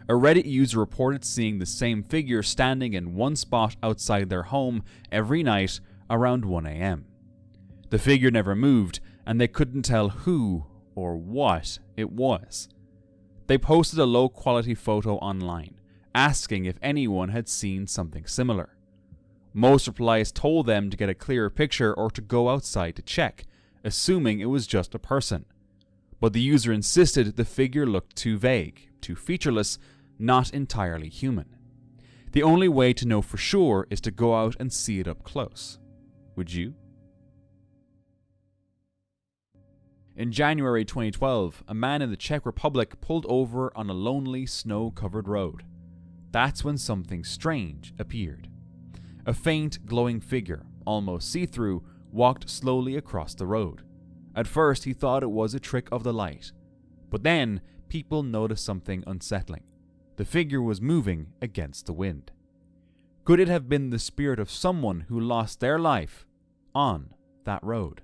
A Reddit user reported seeing the same figure standing in one spot outside their home every night around 1 a.m. The figure never moved, and they couldn't tell who or what it was. They posted a low-quality photo online, asking if anyone had seen something similar. Most replies told them to get a clearer picture or to go outside to check, assuming it was just a person. But the user insisted the figure looked too vague, too featureless, not entirely human. The only way to know for sure is to go out and see it up close. Would you? In January 2012, a man in the Czech Republic pulled over on a lonely, snow-covered road. That's when something strange appeared. A faint, glowing figure, almost see-through, walked slowly across the road. At first, he thought it was a trick of the light. But then, people noticed something unsettling. The figure was moving against the wind. Could it have been the spirit of someone who lost their life on that road?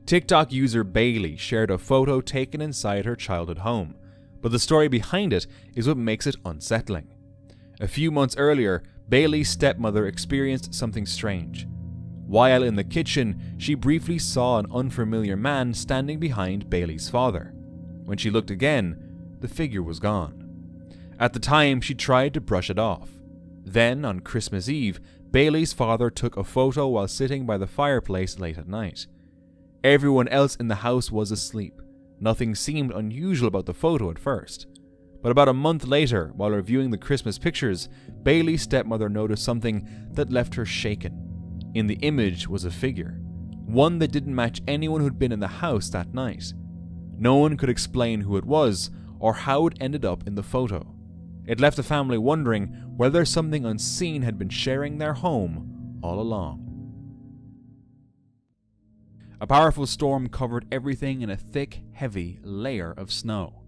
TikTok user Bailey shared a photo taken inside her childhood home, but the story behind it is what makes it unsettling. A few months earlier, Bailey's stepmother experienced something strange. While in the kitchen, she briefly saw an unfamiliar man standing behind Bailey's father. When she looked again, the figure was gone. At the time, she tried to brush it off. Then, on Christmas Eve, Bailey's father took a photo while sitting by the fireplace late at night. Everyone else in the house was asleep. Nothing seemed unusual about the photo at first. But about a month later, while reviewing the Christmas pictures, Bailey's stepmother noticed something that left her shaken. In the image was a figure, one that didn't match anyone who'd been in the house that night. No one could explain who it was or how it ended up in the photo. It left the family wondering whether something unseen had been sharing their home all along. A powerful storm covered everything in a thick, heavy layer of snow.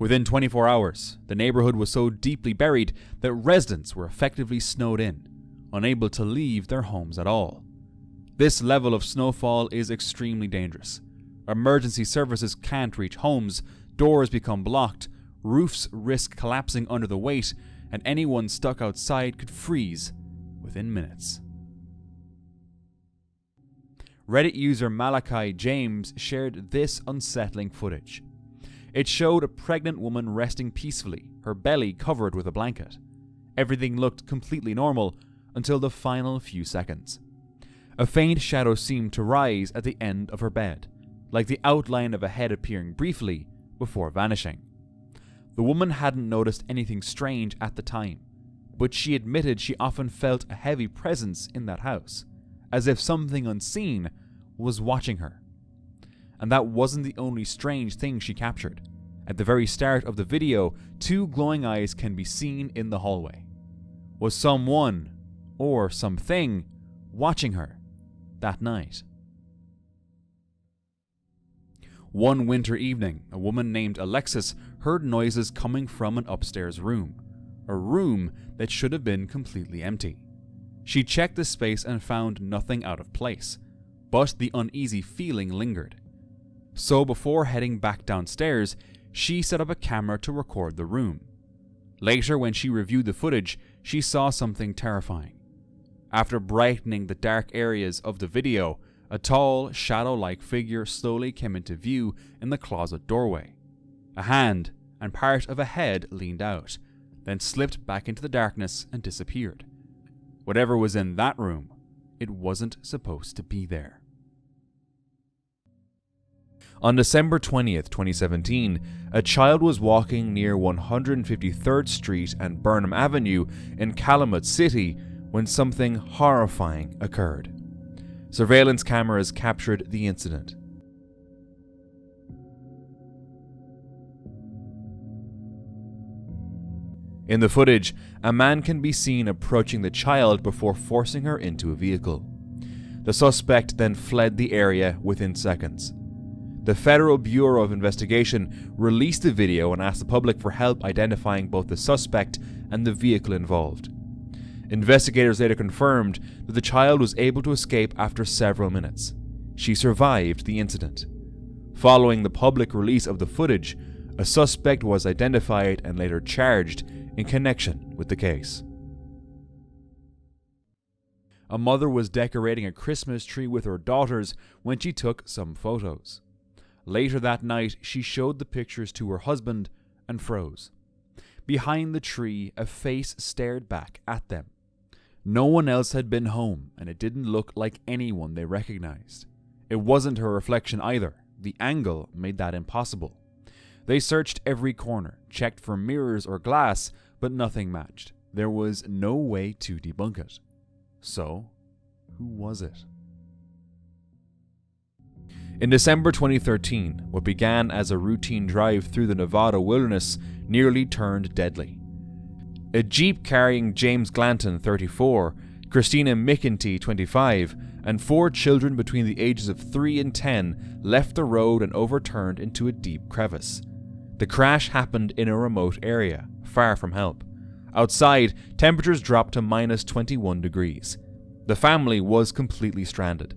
Within 24 hours, the neighborhood was so deeply buried that residents were effectively snowed in, unable to leave their homes at all. This level of snowfall is extremely dangerous. Emergency services can't reach homes, doors become blocked, roofs risk collapsing under the weight, and anyone stuck outside could freeze within minutes. Reddit user Malachi James shared this unsettling footage. It showed a pregnant woman resting peacefully, her belly covered with a blanket. Everything looked completely normal until the final few seconds. A faint shadow seemed to rise at the end of her bed, like the outline of a head appearing briefly before vanishing. The woman hadn't noticed anything strange at the time, but she admitted she often felt a heavy presence in that house, as if something unseen was watching her. And that wasn't the only strange thing she captured. At the very start of the video, two glowing eyes can be seen in the hallway. Was someone, or something, watching her that night? One winter evening, a woman named Alexis heard noises coming from an upstairs room, a room that should have been completely empty. She checked the space and found nothing out of place, but the uneasy feeling lingered. So before heading back downstairs, she set up a camera to record the room. Later, when she reviewed the footage, she saw something terrifying. After brightening the dark areas of the video, a tall, shadow-like figure slowly came into view in the closet doorway. A hand and part of a head leaned out, then slipped back into the darkness and disappeared. Whatever was in that room, it wasn't supposed to be there. On December 20th, 2017, a child was walking near 153rd Street and Burnham Avenue in Calumet City when something horrifying occurred. Surveillance cameras captured the incident. In the footage, a man can be seen approaching the child before forcing her into a vehicle. The suspect then fled the area within seconds. The Federal Bureau of Investigation released the video and asked the public for help identifying both the suspect and the vehicle involved. Investigators later confirmed that the child was able to escape after several minutes. She survived the incident. Following the public release of the footage, a suspect was identified and later charged in connection with the case. A mother was decorating a Christmas tree with her daughters when she took some photos. Later that night, she showed the pictures to her husband and froze. Behind the tree, a face stared back at them. No one else had been home, and it didn't look like anyone they recognized. It wasn't her reflection either. The angle made that impossible. They searched every corner, checked for mirrors or glass, but nothing matched. There was no way to debunk it. So, who was it? In December 2013, what began as a routine drive through the Nevada wilderness nearly turned deadly. A Jeep carrying James Glanton, 34, Christina McEntee, 25, and 4 children between the ages of 3 and 10 left the road and overturned into a deep crevice. The crash happened in a remote area, far from help. Outside, temperatures dropped to minus 21 degrees. The family was completely stranded.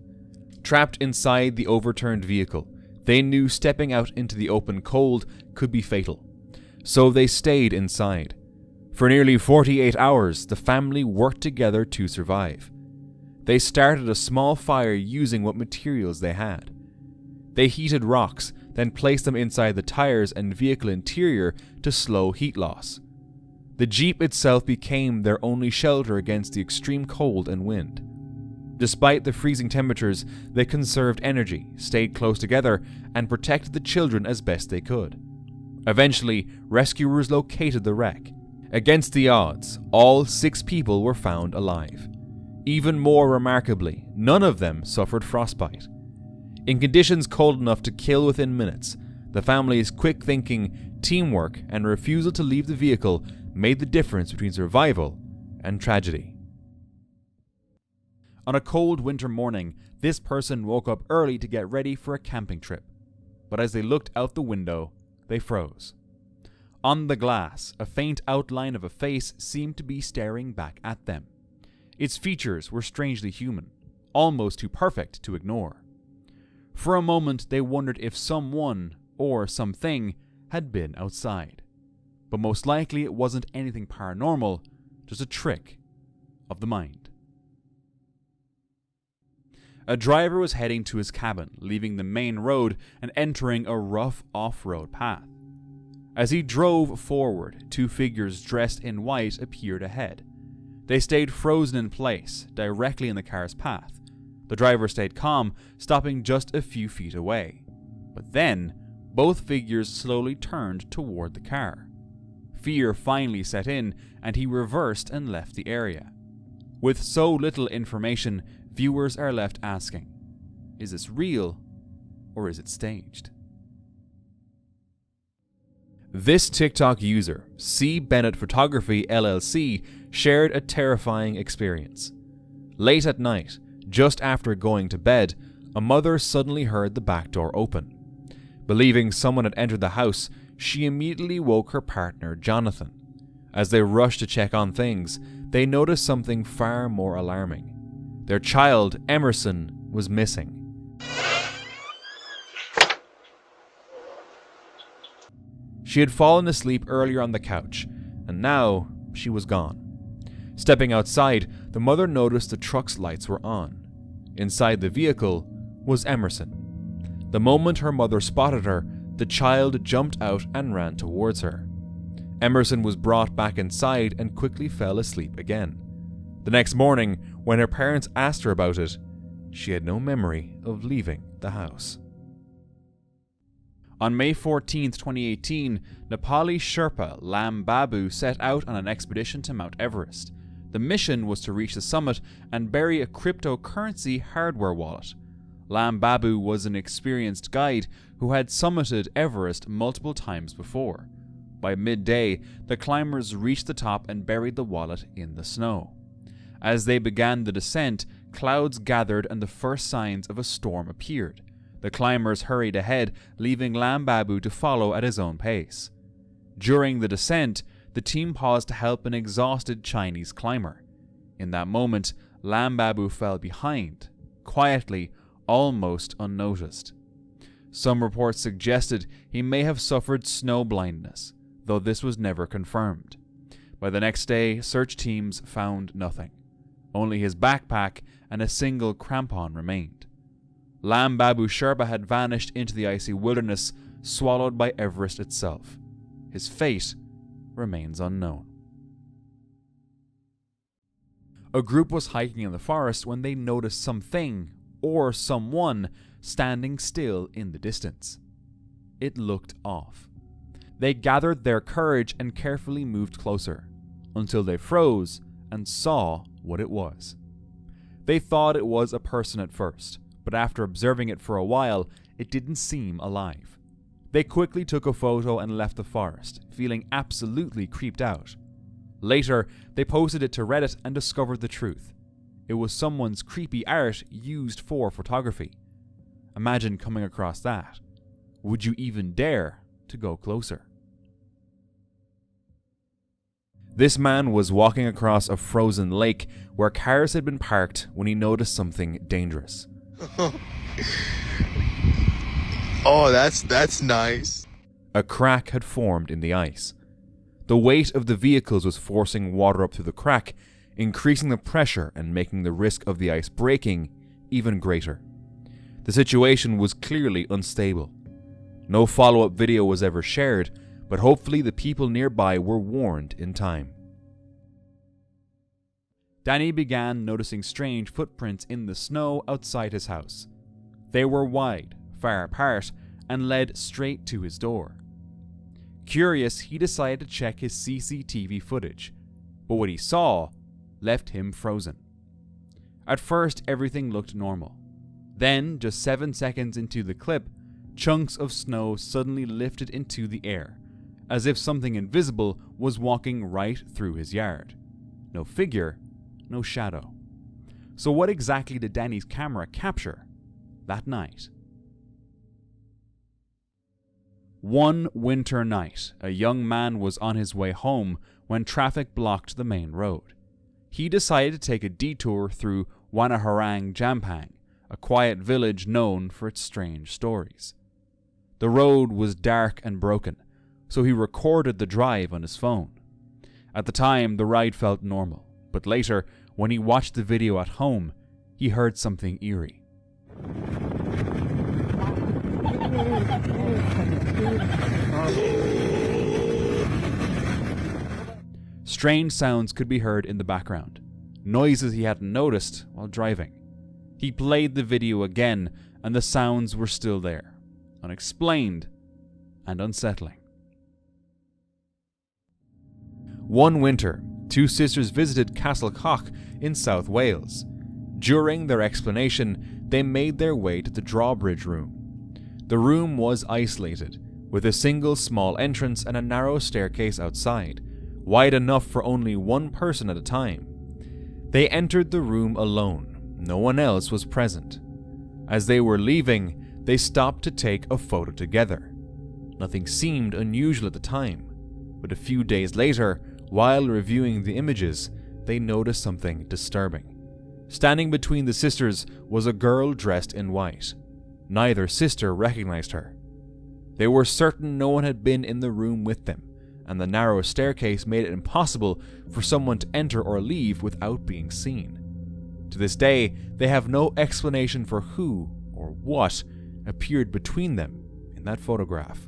Trapped inside the overturned vehicle, they knew stepping out into the open cold could be fatal. So they stayed inside. For nearly 48 hours, the family worked together to survive. They started a small fire using what materials they had. They heated rocks, then placed them inside the tires and vehicle interior to slow heat loss. The Jeep itself became their only shelter against the extreme cold and wind. Despite the freezing temperatures, they conserved energy, stayed close together, and protected the children as best they could. Eventually, rescuers located the wreck. Against the odds, all 6 people were found alive. Even more remarkably, none of them suffered frostbite. In conditions cold enough to kill within minutes, the family's quick thinking, teamwork, and refusal to leave the vehicle made the difference between survival and tragedy. On a cold winter morning, this person woke up early to get ready for a camping trip. But as they looked out the window, they froze. On the glass, a faint outline of a face seemed to be staring back at them. Its features were strangely human, almost too perfect to ignore. For a moment, they wondered if someone, or something, had been outside. But most likely it wasn't anything paranormal, just a trick of the mind. A driver was heading to his cabin, leaving the main road and entering a rough off-road path. As he drove forward, 2 figures dressed in white appeared ahead. They stayed frozen in place, directly in the car's path. The driver stayed calm, stopping just a few feet away. But then, both figures slowly turned toward the car. Fear finally set in, and he reversed and left the area. With so little information, viewers are left asking, is this real, or is it staged? This TikTok user, C. Bennett Photography LLC, shared a terrifying experience. Late at night, just after going to bed, a mother suddenly heard the back door open. Believing someone had entered the house, she immediately woke her partner, Jonathan. As they rushed to check on things, they noticed something far more alarming. Their child, Emerson, was missing. She had fallen asleep earlier on the couch, and now she was gone. Stepping outside, the mother noticed the truck's lights were on. Inside the vehicle was Emerson. The moment her mother spotted her, the child jumped out and ran towards her. Emerson was brought back inside and quickly fell asleep again. The next morning, when her parents asked her about it, she had no memory of leaving the house. On May 14, 2018, Nepali Sherpa Lam Babu set out on an expedition to Mount Everest. The mission was to reach the summit and bury a cryptocurrency hardware wallet. Lam Babu was an experienced guide who had summited Everest multiple times before. By midday, the climbers reached the top and buried the wallet in the snow. As they began the descent, clouds gathered and the first signs of a storm appeared. The climbers hurried ahead, leaving Lambabu to follow at his own pace. During the descent, the team paused to help an exhausted Chinese climber. In that moment, Lambabu fell behind, quietly, almost unnoticed. Some reports suggested he may have suffered snow blindness, though this was never confirmed. By the next day, search teams found nothing. Only his backpack and a single crampon remained. Lambabu Sherpa had vanished into the icy wilderness, swallowed by Everest itself. His fate remains unknown. A group was hiking in the forest when they noticed something, or someone, standing still in the distance. It looked off. They gathered their courage and carefully moved closer, until they froze and saw what it was. They thought it was a person at first, but after observing it for a while, it didn't seem alive. They quickly took a photo and left the forest, feeling absolutely creeped out. Later, they posted it to Reddit and discovered the truth. It was someone's creepy art used for photography. Imagine coming across that. Would you even dare to go closer? This man was walking across a frozen lake where cars had been parked when he noticed something dangerous. Oh, that's nice. A crack had formed in the ice. The weight of the vehicles was forcing water up through the crack, increasing the pressure and making the risk of the ice breaking even greater. The situation was clearly unstable. No follow-up video was ever shared, but hopefully the people nearby were warned in time. Danny began noticing strange footprints in the snow outside his house. They were wide, far apart, and led straight to his door. Curious, he decided to check his CCTV footage, but what he saw left him frozen. At first, everything looked normal. Then, just 7 seconds into the clip, chunks of snow suddenly lifted into the air, as if something invisible was walking right through his yard. No figure, no shadow. So what exactly did Danny's camera capture that night? One winter night, a young man was on his way home when traffic blocked the main road. He decided to take a detour through Wanaharang Jampang, a quiet village known for its strange stories. The road was dark and broken, so he recorded the drive on his phone. At the time, the ride felt normal, but later, when he watched the video at home, he heard something eerie. Strange sounds could be heard in the background, noises he hadn't noticed while driving. He played the video again, and the sounds were still there, unexplained and unsettling. One winter, two sisters visited Castle Coch in South Wales. During their explanation, they made their way to the drawbridge room. The room was isolated, with a single small entrance and a narrow staircase outside, wide enough for only one person at a time. They entered the room alone. No one else was present. As they were leaving, they stopped to take a photo together. Nothing seemed unusual at the time, but a few days later, while reviewing the images, they noticed something disturbing. Standing between the sisters was a girl dressed in white. Neither sister recognized her. They were certain no one had been in the room with them, and the narrow staircase made it impossible for someone to enter or leave without being seen. To this day, they have no explanation for who or what appeared between them in that photograph.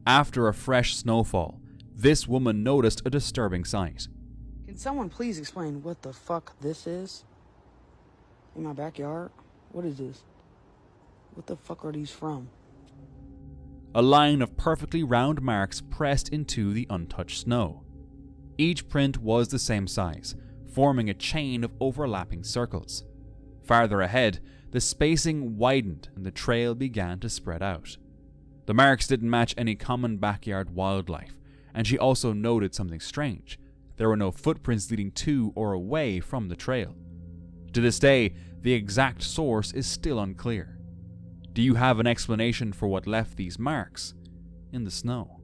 After a fresh snowfall, this woman noticed a disturbing sight. Can someone please explain what the fuck this is? In my backyard? What is this? What the fuck are these from? A line of perfectly round marks pressed into the untouched snow. Each print was the same size, forming a chain of overlapping circles. Farther ahead, the spacing widened and the trail began to spread out. The marks didn't match any common backyard wildlife, and she also noted something strange. There were no footprints leading to or away from the trail. To this day, the exact source is still unclear. Do you have an explanation for what left these marks in the snow?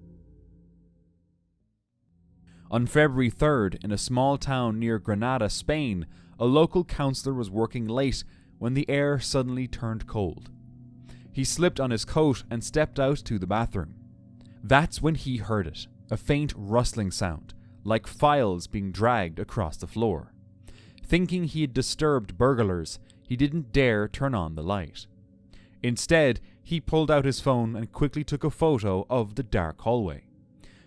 On February 3rd, in a small town near Granada, Spain, a local councillor was working late when the air suddenly turned cold. He slipped on his coat and stepped out to the bathroom. That's when he heard it, a faint rustling sound, like files being dragged across the floor. Thinking he had disturbed burglars, he didn't dare turn on the light. Instead, he pulled out his phone and quickly took a photo of the dark hallway.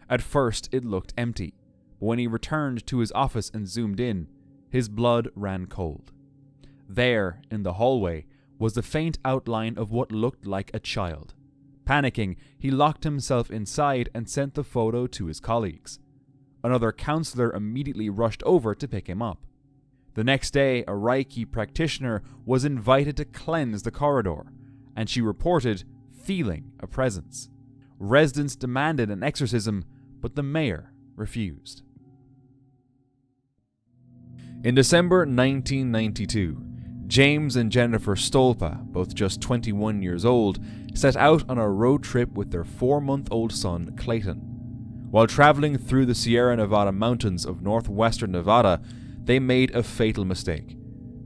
At first, it looked empty, but when he returned to his office and zoomed in, his blood ran cold. There, in the hallway, was the faint outline of what looked like a child. Panicking, he locked himself inside and sent the photo to his colleagues. Another counsellor immediately rushed over to pick him up. The next day, a Reiki practitioner was invited to cleanse the corridor, and she reported feeling a presence. Residents demanded an exorcism, but the mayor refused. In December 1992, James and Jennifer Stolpa, both just 21 years old, set out on a road trip with their 4-month-old son, Clayton. While traveling through the Sierra Nevada mountains of northwestern Nevada, they made a fatal mistake,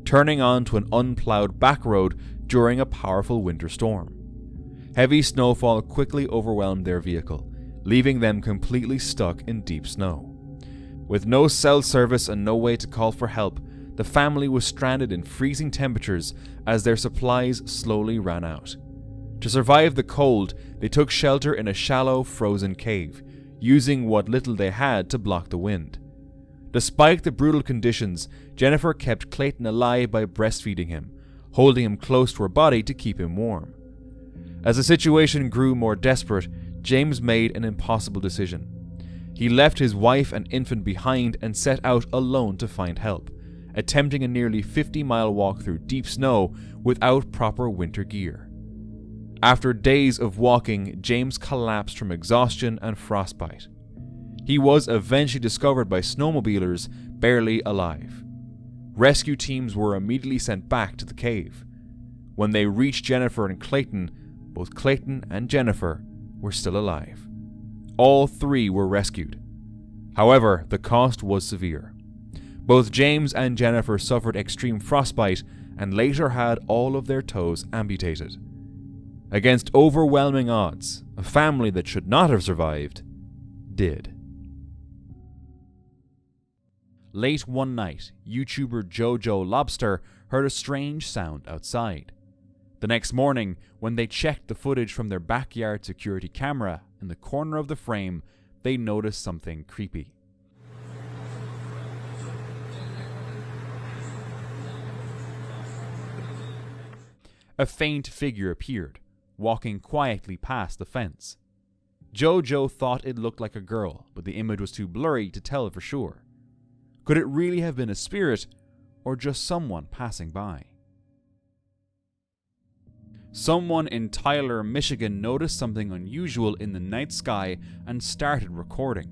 turning onto an unplowed back road during a powerful winter storm. Heavy snowfall quickly overwhelmed their vehicle, leaving them completely stuck in deep snow. With no cell service and no way to call for help, the family was stranded in freezing temperatures as their supplies slowly ran out. To survive the cold, they took shelter in a shallow, frozen cave, using what little they had to block the wind. Despite the brutal conditions, Jennifer kept Clayton alive by breastfeeding him, holding him close to her body to keep him warm. As the situation grew more desperate, James made an impossible decision. He left his wife and infant behind and set out alone to find help, attempting a nearly 50-mile walk through deep snow without proper winter gear. After days of walking, James collapsed from exhaustion and frostbite. He was eventually discovered by snowmobilers, barely alive. Rescue teams were immediately sent back to the cave. When they reached Jennifer and Clayton, both Clayton and Jennifer were still alive. All 3 were rescued. However, the cost was severe. Both James and Jennifer suffered extreme frostbite and later had all of their toes amputated. Against overwhelming odds, a family that should not have survived did. Late one night, YouTuber Jojo Lobster heard a strange sound outside. The next morning, when they checked the footage from their backyard security camera in the corner of the frame, they noticed something creepy. A faint figure appeared, walking quietly past the fence. Jojo thought it looked like a girl, but the image was too blurry to tell for sure. Could it really have been a spirit, or just someone passing by? Someone in Tyler, Michigan noticed something unusual in the night sky and started recording.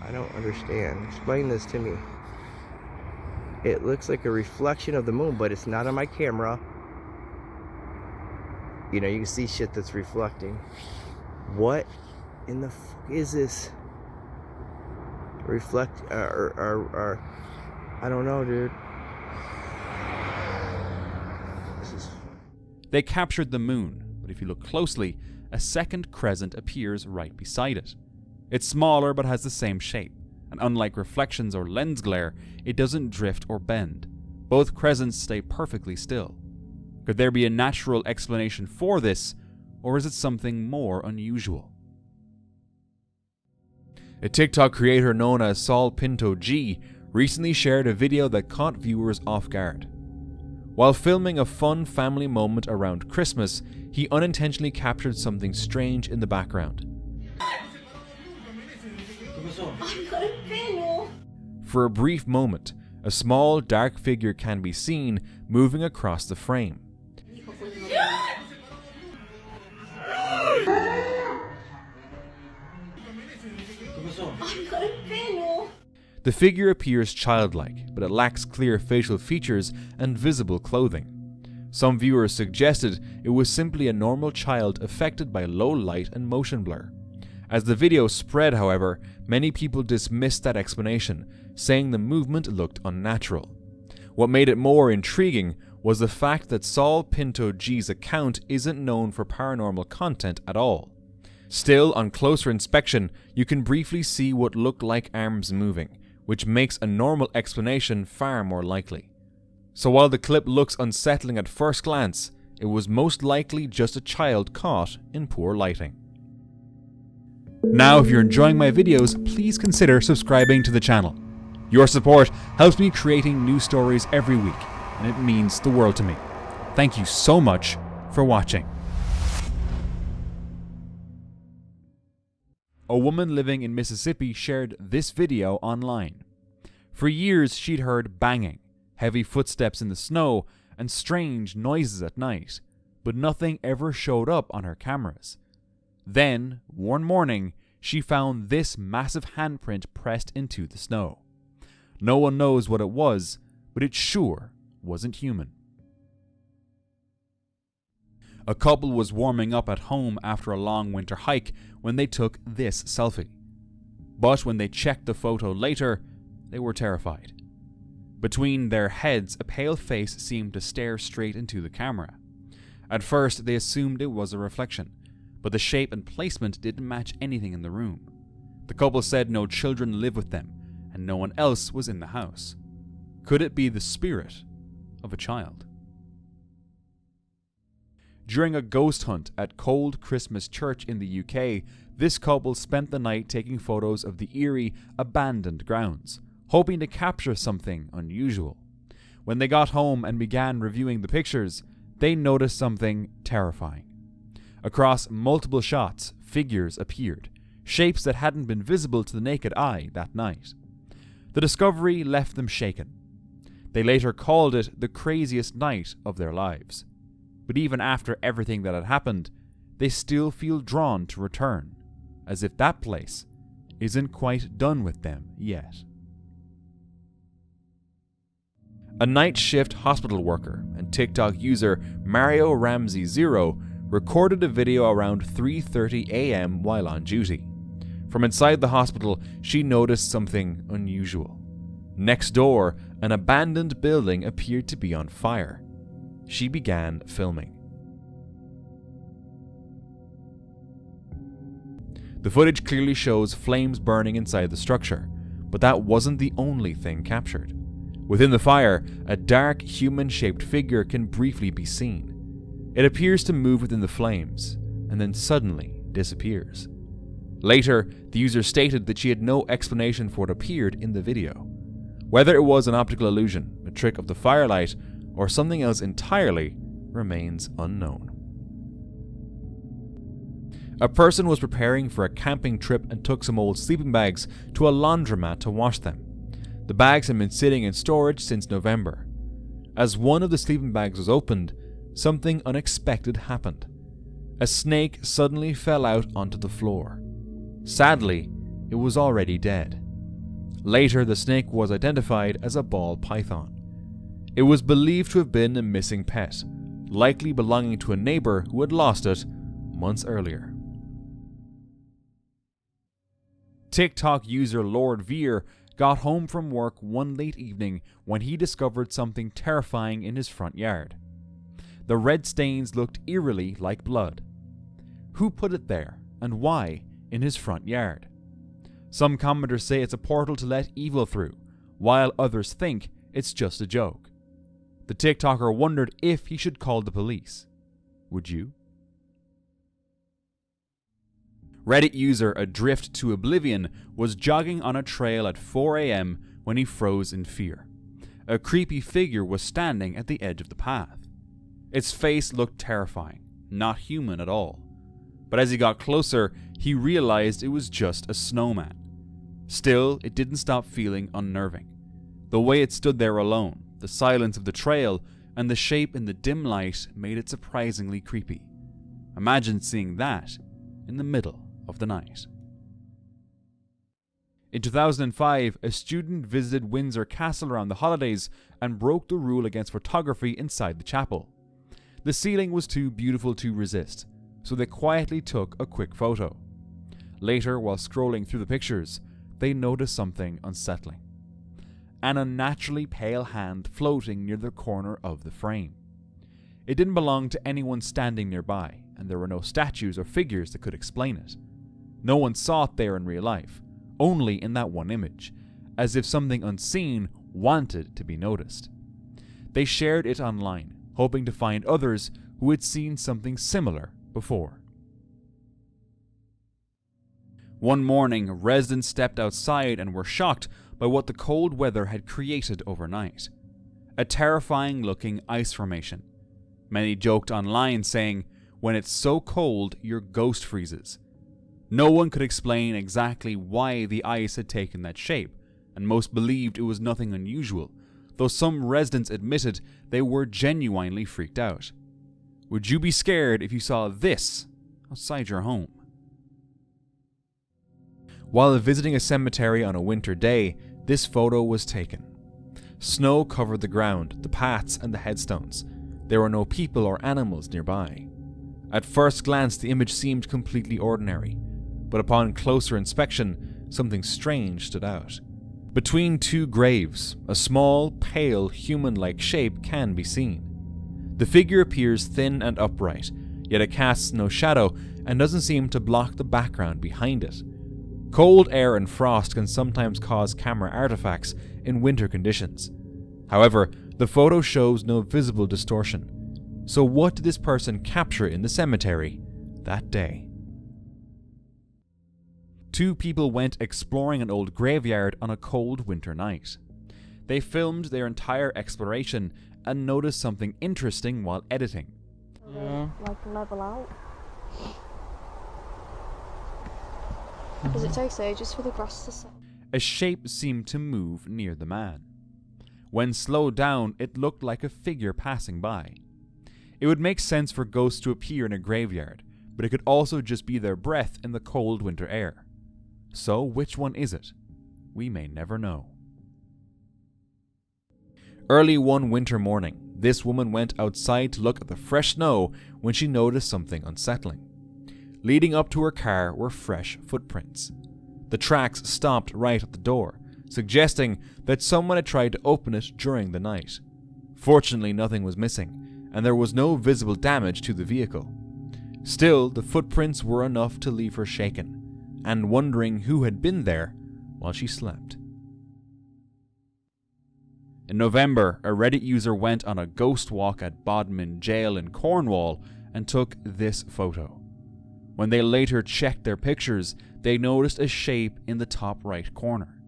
I don't understand. Explain this to me. It looks like a reflection of the moon, but it's not on my camera. You know, you can see shit that's reflecting. What in the fuck is this? I don't know, dude. They captured the moon, but if you look closely, a second crescent appears right beside it. It's smaller but has the same shape, and unlike reflections or lens glare, it doesn't drift or bend. Both crescents stay perfectly still. Could there be a natural explanation for this, or is it something more unusual? A TikTok creator known as Saul Pinto G recently shared a video that caught viewers off guard. While filming a fun family moment around Christmas, he unintentionally captured something strange in the background. For a brief moment, a small dark figure can be seen moving across the frame. The figure appears childlike, but it lacks clear facial features and visible clothing. Some viewers suggested it was simply a normal child affected by low light and motion blur. As the video spread, however, many people dismissed that explanation, saying the movement looked unnatural. What made it more intriguing was the fact that Saul Pinto G's account isn't known for paranormal content at all. Still, on closer inspection, you can briefly see what look like arms moving, which makes a normal explanation far more likely. So while the clip looks unsettling at first glance, it was most likely just a child caught in poor lighting. Now, if you're enjoying my videos, please consider subscribing to the channel. Your support helps me creating new stories every week, and it means the world to me. Thank you so much for watching. A woman living in Mississippi shared this video online. For years, she'd heard banging, heavy footsteps in the snow, and strange noises at night, but nothing ever showed up on her cameras. Then, one morning, she found this massive handprint pressed into the snow. No one knows what it was, but it sure wasn't human. A couple was warming up at home after a long winter hike when they took this selfie. But when they checked the photo later, they were terrified. Between their heads, a pale face seemed to stare straight into the camera. At first, they assumed it was a reflection, but the shape and placement didn't match anything in the room. The couple said no children live with them, and no one else was in the house. Could it be the spirit of a child? During a ghost hunt at Cold Christmas Church in the UK, this couple spent the night taking photos of the eerie, abandoned grounds, hoping to capture something unusual. When they got home and began reviewing the pictures, they noticed something terrifying. Across multiple shots, figures appeared, shapes that hadn't been visible to the naked eye that night. The discovery left them shaken. They later called it the craziest night of their lives. But even after everything that had happened, they still feel drawn to return, as if that place isn't quite done with them yet. A night shift hospital worker and TikTok user Mario Ramsey 0 recorded a video around 3:30 a.m. while on duty. From inside the hospital, she noticed something unusual. Next door, an abandoned building appeared to be on fire. She began filming. The footage clearly shows flames burning inside the structure, but that wasn't the only thing captured. Within the fire, a dark human-shaped figure can briefly be seen. It appears to move within the flames, and then suddenly disappears. Later, the user stated that she had no explanation for what appeared in the video. Whether it was an optical illusion, a trick of the firelight, or something else entirely remains unknown. A person was preparing for a camping trip and took some old sleeping bags to a laundromat to wash them. The bags had been sitting in storage since November. As one of the sleeping bags was opened, something unexpected happened. A snake suddenly fell out onto the floor. Sadly, it was already dead. Later, the snake was identified as a ball python. It was believed to have been a missing pet, likely belonging to a neighbor who had lost it months earlier. TikTok user Lord Veer got home from work one late evening when he discovered something terrifying in his front yard. The red stains looked eerily like blood. Who put it there, and why in his front yard? Some commenters say it's a portal to let evil through, while others think it's just a joke. The TikToker wondered if he should call the police. Would you? Reddit user Adrift to Oblivion was jogging on a trail at 4 a.m. when he froze in fear. A creepy figure was standing at the edge of the path. Its face looked terrifying, not human at all. But as he got closer, he realized it was just a snowman. Still, it didn't stop feeling unnerving. The way it stood there alone, the silence of the trail, and the shape in the dim light made it surprisingly creepy. Imagine seeing that in the middle of the night. In 2005, a student visited Windsor Castle around the holidays and broke the rule against photography inside the chapel. The ceiling was too beautiful to resist, so they quietly took a quick photo. Later, while scrolling through the pictures, they noticed something unsettling. An unnaturally pale hand floating near the corner of the frame. It didn't belong to anyone standing nearby, and there were no statues or figures that could explain it. No one saw it there in real life, only in that one image, as if something unseen wanted to be noticed. They shared it online, hoping to find others who had seen something similar before. One morning, residents stepped outside and were shocked by what the cold weather had created overnight. A terrifying-looking ice formation. Many joked online saying, "When it's so cold, your ghost freezes." No one could explain exactly why the ice had taken that shape, and most believed it was nothing unusual, though some residents admitted they were genuinely freaked out. Would you be scared if you saw this outside your home? While visiting a cemetery on a winter day, this photo was taken. Snow covered the ground, the paths, and the headstones. There were no people or animals nearby. At first glance, the image seemed completely ordinary, but upon closer inspection, something strange stood out. Between two graves, a small, pale, human-like shape can be seen. The figure appears thin and upright, yet it casts no shadow and doesn't seem to block the background behind it. Cold air and frost can sometimes cause camera artifacts in winter conditions. However, the photo shows no visible distortion. So what did this person capture in the cemetery that day? Two people went exploring an old graveyard on a cold winter night. They filmed their entire exploration and noticed something interesting while editing. Like level out. Because it takes ages for the grass to set. A shape seemed to move near the man. When slowed down, it looked like a figure passing by. It would make sense for ghosts to appear in a graveyard, but it could also just be their breath in the cold winter air. So which one is it? We may never know. Early one winter morning, this woman went outside to look at the fresh snow when she noticed something unsettling. Leading up to her car were fresh footprints. The tracks stopped right at the door, suggesting that someone had tried to open it during the night. Fortunately, nothing was missing, and there was no visible damage to the vehicle. Still, the footprints were enough to leave her shaken, and wondering who had been there while she slept. In November, a Reddit user went on a ghost walk at Bodmin Jail in Cornwall and took this photo. When they later checked their pictures, they noticed a shape in the top right corner.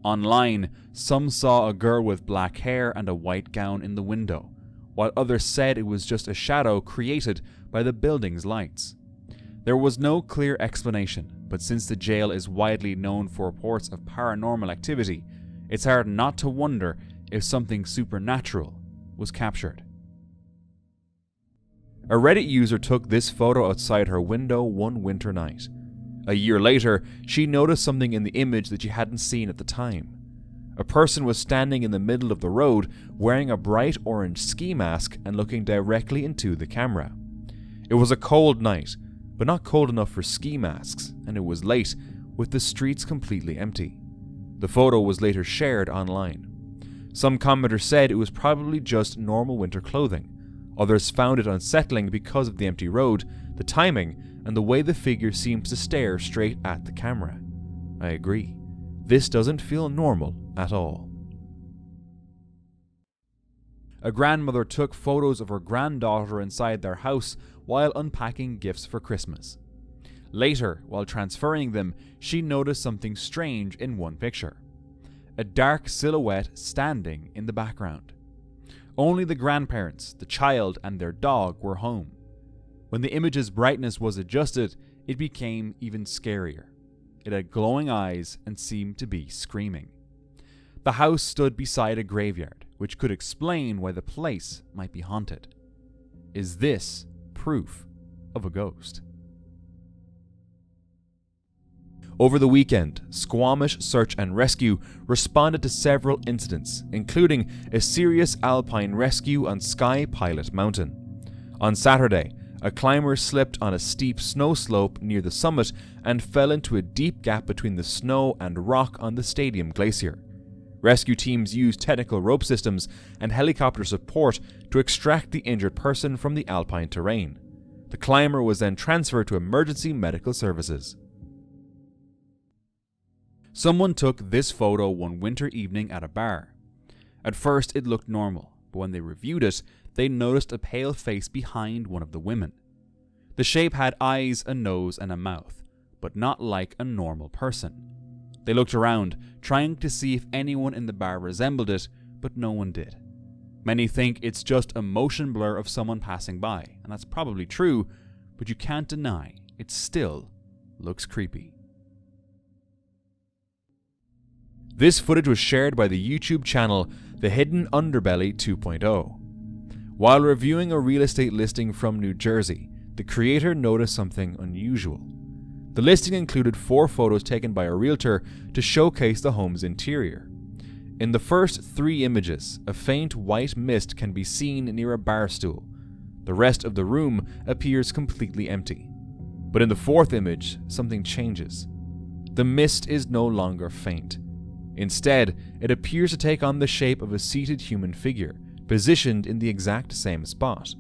Online, some saw a girl with black hair and a white gown in the window, while others said it was just a shadow created by the building's lights. There was no clear explanation, but since the jail is widely known for reports of paranormal activity, it's hard not to wonder if something supernatural was captured. A Reddit user took this photo outside her window one winter night. A year later, she noticed something in the image that she hadn't seen at the time. A person was standing in the middle of the road wearing a bright orange ski mask and looking directly into the camera. It was a cold night, but not cold enough for ski masks, and it was late, with the streets completely empty. The photo was later shared online. Some commenters said it was probably just normal winter clothing. Others found it unsettling because of the empty road, the timing, and the way the figure seems to stare straight at the camera. I agree. This doesn't feel normal at all. A grandmother took photos of her granddaughter inside their house while unpacking gifts for Christmas. Later, while transferring them, she noticed something strange in one picture. A dark silhouette standing in the background. Only the grandparents, the child, and their dog were home. When the image's brightness was adjusted, it became even scarier. It had glowing eyes and seemed to be screaming. The house stood beside a graveyard, which could explain why the place might be haunted. Is this proof of a ghost? Over the weekend, Squamish Search and Rescue responded to several incidents, including a serious alpine rescue on Sky Pilot Mountain. On Saturday, a climber slipped on a steep snow slope near the summit and fell into a deep gap between the snow and rock on the stadium glacier. Rescue teams used technical rope systems and helicopter support to extract the injured person from the alpine terrain. The climber was then transferred to emergency medical services. Someone took this photo one winter evening at a bar. At first it looked normal, but when they reviewed it, they noticed a pale face behind one of the women. The shape had eyes, a nose, and a mouth, but not like a normal person. They looked around, trying to see if anyone in the bar resembled it, but no one did. Many think it's just a motion blur of someone passing by, and that's probably true, but you can't deny it still looks creepy. This footage was shared by the YouTube channel The Hidden Underbelly 2.0. While reviewing a real estate listing from New Jersey, the creator noticed something unusual. The listing included 4 photos taken by a realtor to showcase the home's interior. In the first 3 images, a faint white mist can be seen near a bar stool. The rest of the room appears completely empty. But in the 4th image, something changes. The mist is no longer faint. Instead, it appears to take on the shape of a seated human figure, positioned in the exact same spot.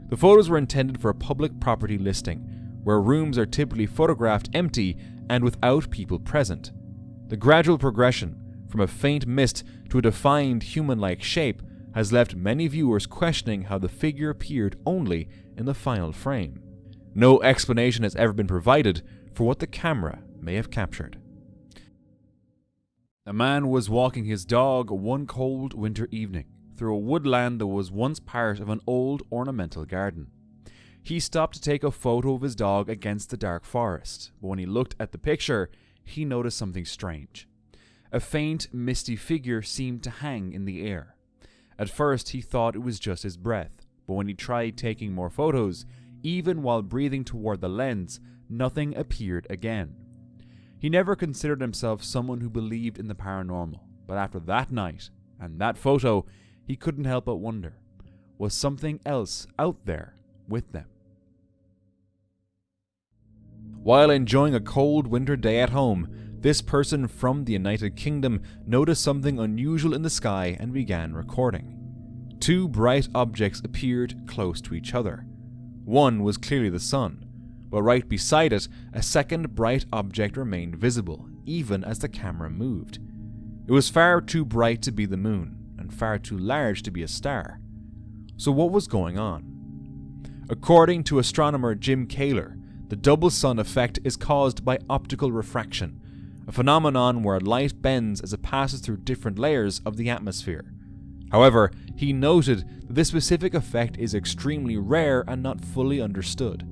The photos were intended for a public property listing, where rooms are typically photographed empty and without people present. The gradual progression from a faint mist to a defined human-like shape has left many viewers questioning how the figure appeared only in the final frame. No explanation has ever been provided for what the camera may have captured. A man was walking his dog one cold winter evening through a woodland that was once part of an old ornamental garden. He stopped to take a photo of his dog against the dark forest, but when he looked at the picture, he noticed something strange. A faint, misty figure seemed to hang in the air. At first, he thought it was just his breath, but when he tried taking more photos, even while breathing toward the lens, nothing appeared again. He never considered himself someone who believed in the paranormal, but after that night and that photo, he couldn't help but wonder, was something else out there with them? While enjoying a cold winter day at home, this person from the United Kingdom noticed something unusual in the sky and began recording. 2 bright objects appeared close to each other. One was clearly the sun, but right beside it, a second bright object remained visible, even as the camera moved. It was far too bright to be the moon, and far too large to be a star. So what was going on? According to astronomer Jim Kaler, the double sun effect is caused by optical refraction, a phenomenon where light bends as it passes through different layers of the atmosphere. However, he noted that this specific effect is extremely rare and not fully understood.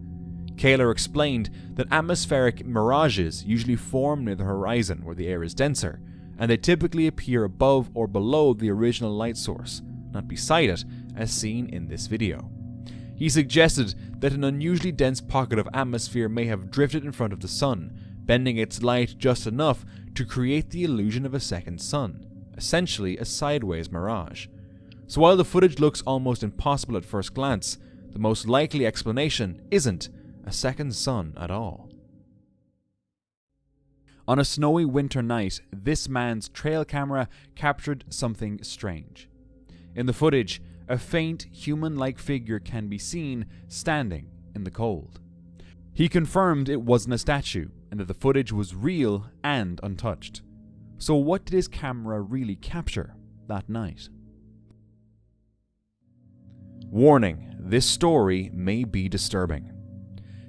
Kaler explained that atmospheric mirages usually form near the horizon where the air is denser, and they typically appear above or below the original light source, not beside it, as seen in this video. He suggested that an unusually dense pocket of atmosphere may have drifted in front of the sun, bending its light just enough to create the illusion of a second sun, essentially a sideways mirage. So while the footage looks almost impossible at first glance, the most likely explanation isn't a second sun at all. On a snowy winter night, this man's trail camera captured something strange. In the footage, a faint human-like figure can be seen standing in the cold. He confirmed it wasn't a statue and that the footage was real and untouched. So what did his camera really capture that night? Warning, this story may be disturbing.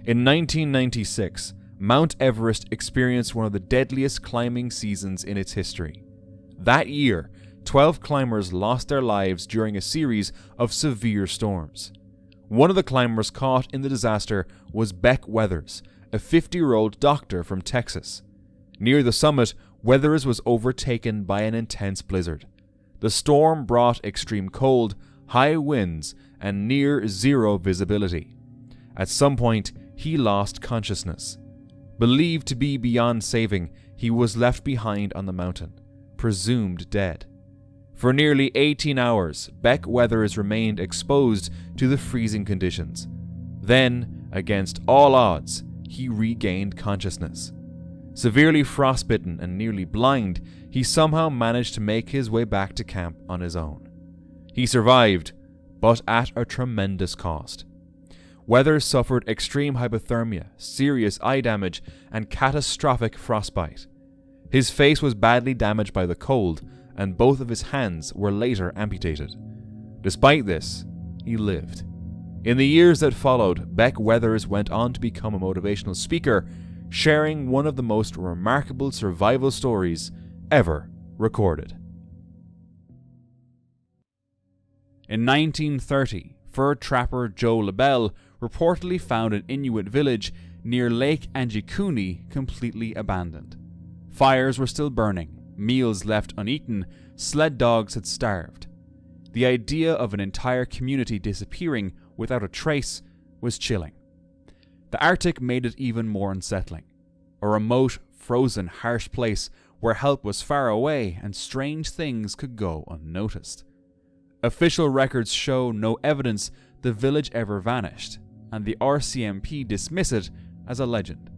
In 1996, Mount Everest experienced one of the deadliest climbing seasons in its history. That year, 12 climbers lost their lives during a series of severe storms. One of the climbers caught in the disaster was Beck Weathers, a 50-year-old doctor from Texas. Near the summit, Weathers was overtaken by an intense blizzard. The storm brought extreme cold, high winds, and near zero visibility. At some point, he lost consciousness. Believed to be beyond saving, he was left behind on the mountain, presumed dead. For nearly 18 hours, Beck Weathers remained exposed to the freezing conditions. Then, against all odds, he regained consciousness. Severely frostbitten and nearly blind, he somehow managed to make his way back to camp on his own. He survived, but at a tremendous cost. Weathers suffered extreme hypothermia, serious eye damage, and catastrophic frostbite. His face was badly damaged by the cold, and both of his hands were later amputated. Despite this, he lived. In the years that followed, Beck Weathers went on to become a motivational speaker, sharing one of the most remarkable survival stories ever recorded. In 1930, fur trapper Joe LaBelle reportedly found an Inuit village near Lake Angikuni completely abandoned. Fires were still burning, meals left uneaten, sled dogs had starved. The idea of an entire community disappearing without a trace was chilling. The Arctic made it even more unsettling. A remote, frozen, harsh place where help was far away and strange things could go unnoticed. Official records show no evidence the village ever vanished, and the RCMP dismiss it as a legend.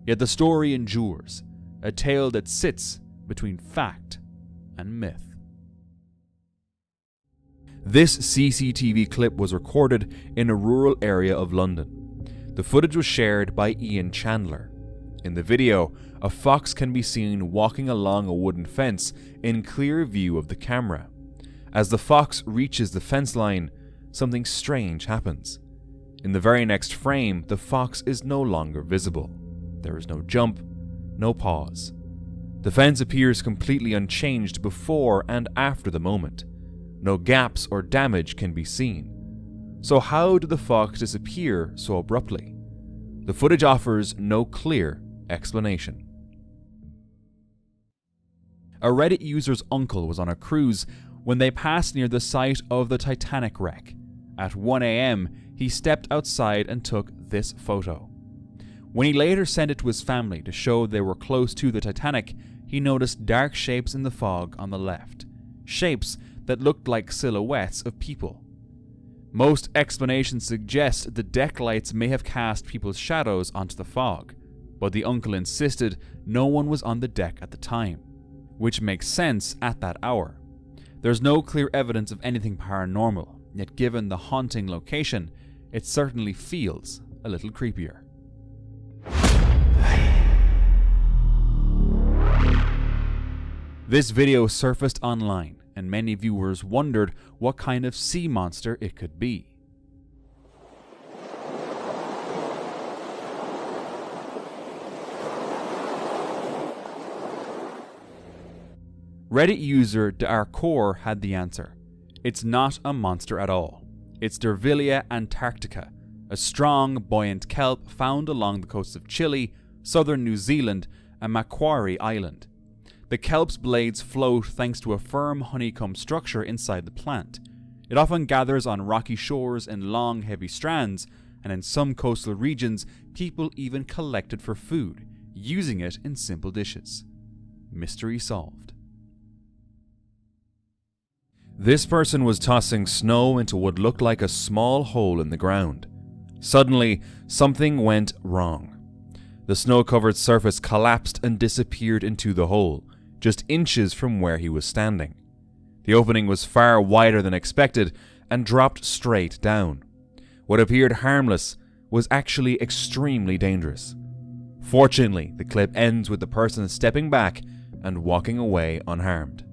Yet the story endures, a tale that sits between fact and myth. This CCTV clip was recorded in a rural area of London. The footage was shared by Ian Chandler. In the video, a fox can be seen walking along a wooden fence in clear view of the camera. As the fox reaches the fence line, something strange happens. In the very next frame, the fox is no longer visible. There is no jump, no pause. The fence appears completely unchanged before and after the moment. No gaps or damage can be seen. So how did the fox disappear so abruptly? The footage offers no clear explanation. A Reddit user's uncle was on a cruise when they passed near the site of the Titanic wreck. At 1 a.m, he stepped outside and took this photo. When he later sent it to his family to show they were close to the Titanic, he noticed dark shapes in the fog on the left. Shapes that looked like silhouettes of people. Most explanations suggest the deck lights may have cast people's shadows onto the fog, but the uncle insisted no one was on the deck at the time, which makes sense at that hour. There's no clear evidence of anything paranormal, yet given the haunting location, it certainly feels a little creepier. This video surfaced online, and many viewers wondered what kind of sea monster it could be. Reddit user D'Arcor had the answer. It's not a monster at all. It's Dervilia antarctica, a strong, buoyant kelp found along the coasts of Chile, southern New Zealand, and Macquarie Island. The kelp's blades float thanks to a firm honeycomb structure inside the plant. It often gathers on rocky shores in long, heavy strands, and in some coastal regions, people even collect it for food, using it in simple dishes. Mystery solved. This person was tossing snow into what looked like a small hole in the ground. Suddenly, something went wrong. The snow-covered surface collapsed and disappeared into the hole, just inches from where he was standing. The opening was far wider than expected and dropped straight down. What appeared harmless was actually extremely dangerous. Fortunately, the clip ends with the person stepping back and walking away unharmed.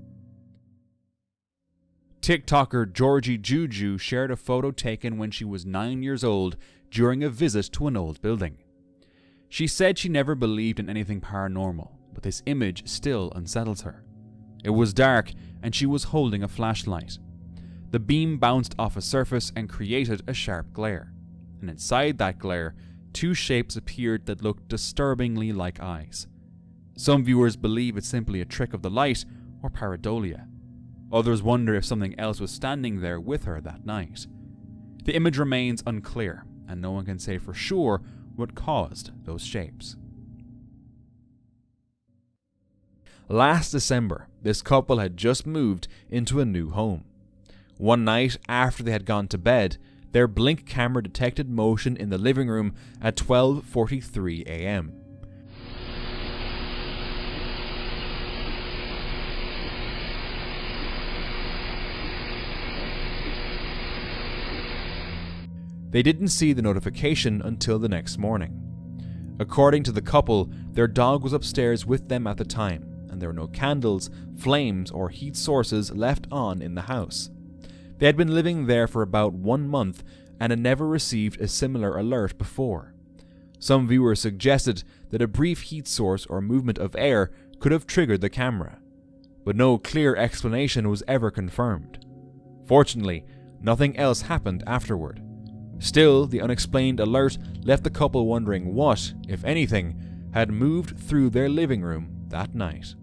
TikToker Georgie Juju shared a photo taken when she was 9 years old during a visit to an old building. She said she never believed in anything paranormal, but this image still unsettles her. It was dark and she was holding a flashlight. The beam bounced off a surface and created a sharp glare, and inside that glare, two shapes appeared that looked disturbingly like eyes. Some viewers believe it's simply a trick of the light or pareidolia. Others wonder if something else was standing there with her that night. The image remains unclear, and no one can say for sure what caused those shapes. Last December, this couple had just moved into a new home. One night after they had gone to bed, their Blink camera detected motion in the living room at 12:43 a.m. They didn't see the notification until the next morning. According to the couple, their dog was upstairs with them at the time, and there were no candles, flames, or heat sources left on in the house. They had been living there for about 1 month and had never received a similar alert before. Some viewers suggested that a brief heat source or movement of air could have triggered the camera, but no clear explanation was ever confirmed. Fortunately, nothing else happened afterward. Still, the unexplained alert left the couple wondering what, if anything, had moved through their living room that night.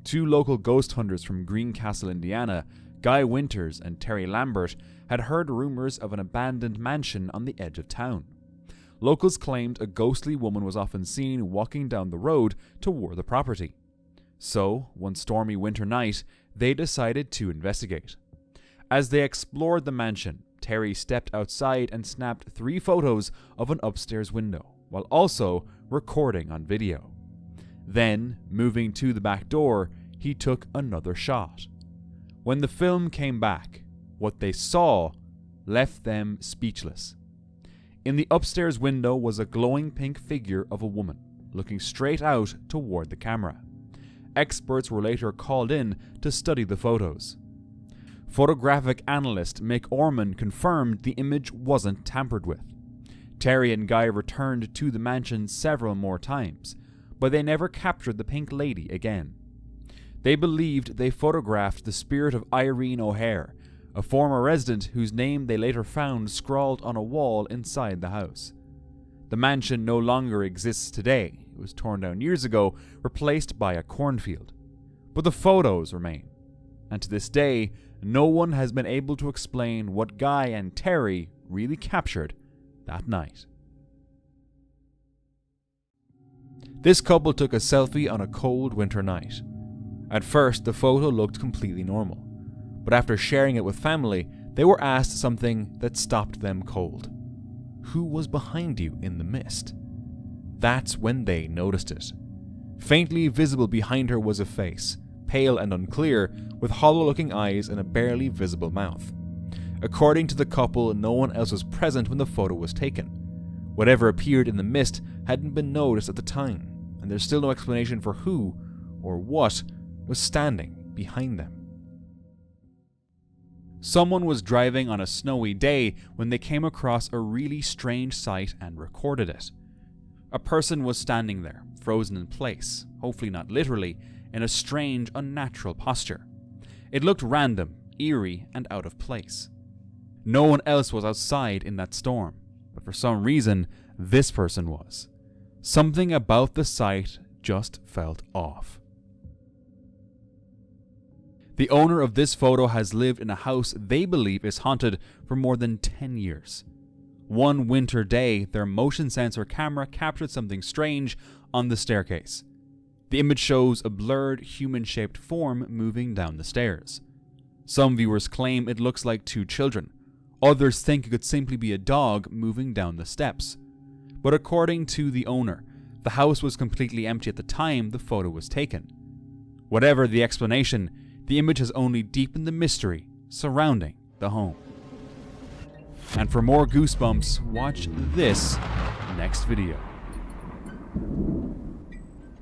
2 local ghost hunters from Greencastle, Indiana, Guy Winters and Terry Lambert, had heard rumors of an abandoned mansion on the edge of town. Locals claimed a ghostly woman was often seen walking down the road toward the property. So, one stormy winter night, they decided to investigate. As they explored the mansion, Terry stepped outside and snapped 3 photos of an upstairs window, while also recording on video. Then, moving to the back door, he took another shot. When the film came back, what they saw left them speechless. In the upstairs window was a glowing pink figure of a woman, looking straight out toward the camera. Experts were later called in to study the photos. Photographic analyst Mick Orman confirmed the image wasn't tampered with. Terry and Guy returned to the mansion several more times, but they never captured the pink lady again. They believed they photographed the spirit of Irene O'Hare, a former resident whose name they later found scrawled on a wall inside the house. The mansion no longer exists today. It was torn down years ago, replaced by a cornfield. But the photos remain, and to this day, no one has been able to explain what Guy and Terry really captured that night. This couple took a selfie on a cold winter night. At first, the photo looked completely normal, but after sharing it with family, they were asked something that stopped them cold. Who was behind you in the mist? That's when they noticed it. Faintly visible behind her was a face, pale and unclear, with hollow-looking eyes and a barely visible mouth. According to the couple, no one else was present when the photo was taken. Whatever appeared in the mist hadn't been noticed at the time, and there's still no explanation for who or what was standing behind them. Someone was driving on a snowy day when they came across a really strange sight and recorded it. A person was standing there, frozen in place, hopefully not literally, in a strange, unnatural posture. It looked random, eerie, and out of place. No one else was outside in that storm, but for some reason, this person was. Something about the sight just felt off. The owner of this photo has lived in a house they believe is haunted for more than 10 years. One winter day, their motion sensor camera captured something strange on the staircase. The image shows a blurred, human-shaped form moving down the stairs. Some viewers claim it looks like 2 children. Others think it could simply be a dog moving down the steps. But according to the owner, the house was completely empty at the time the photo was taken. Whatever the explanation, the image has only deepened the mystery surrounding the home. And for more goosebumps, watch this next video.